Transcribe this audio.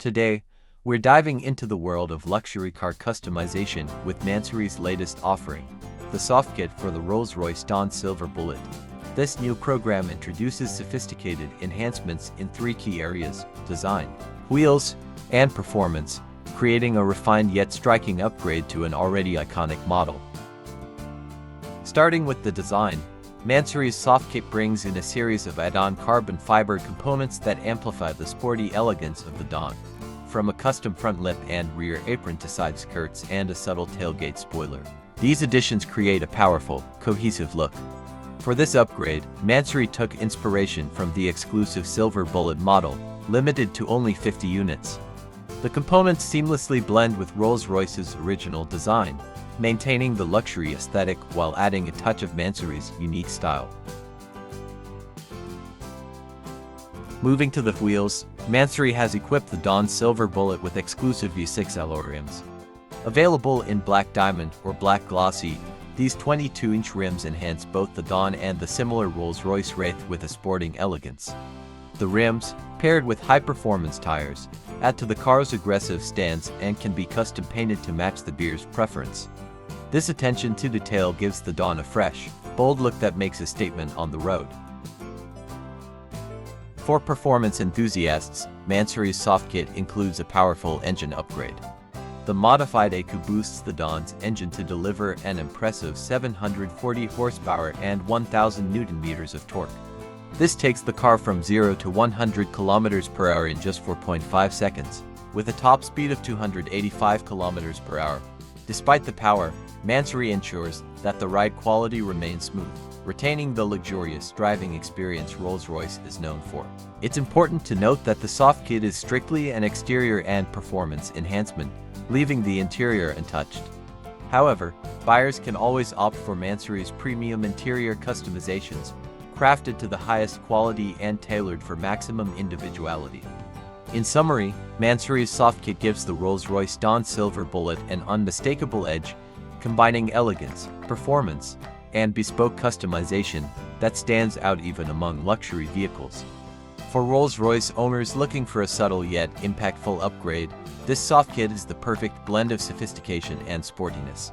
Today, we're diving into the world of luxury car customization with MANSORY's latest offering, the Softkit for the Rolls-Royce Dawn Silver Bullet. This new program introduces sophisticated enhancements in three key areas: design, wheels, and performance, creating a refined yet striking upgrade to an already iconic model. Starting with the design, MANSORY's Softkit brings in a series of add-on carbon fiber components that amplify the sporty elegance of the Dawn. From a custom front lip and rear apron to side skirts and a subtle tailgate spoiler, these additions create a powerful, cohesive look. For this upgrade, MANSORY took inspiration from the exclusive Silver Bullet model, limited to only 50 units. The components seamlessly blend with Rolls-Royce's original design, maintaining the luxury aesthetic while adding a touch of MANSORY's unique style. Moving to the wheels, MANSORY has equipped the Dawn Silver Bullet with exclusive V6 alloy rims. Available in black diamond or black glossy, these 22-inch rims enhance both the Dawn and the similar Rolls-Royce Wraith with a sporting elegance. The rims, paired with high-performance tires, add to the car's aggressive stance and can be custom painted to match the beer's preference. This attention to detail gives the Dawn a fresh, bold look that makes a statement on the road. For performance enthusiasts, MANSORY's Softkit includes a powerful engine upgrade. The modified ECU boosts the Dawn's engine to deliver an impressive 740 horsepower and 1,000 Nm of torque. This takes the car from 0 to 100 km per hour in just 4.5 seconds, with a top speed of 285 km per hour. Despite the power, MANSORY ensures that the ride quality remains smooth, retaining the luxurious driving experience Rolls-Royce is known for. It's important to note that the Softkit is strictly an exterior and performance enhancement, leaving the interior untouched. However, buyers can always opt for MANSORY's premium interior customizations, crafted to the highest quality and tailored for maximum individuality. In summary, MANSORY's Softkit gives the Rolls-Royce Dawn Silver Bullet an unmistakable edge, combining elegance, performance, and bespoke customization that stands out even among luxury vehicles. For Rolls-Royce owners looking for a subtle yet impactful upgrade, this Softkit is the perfect blend of sophistication and sportiness.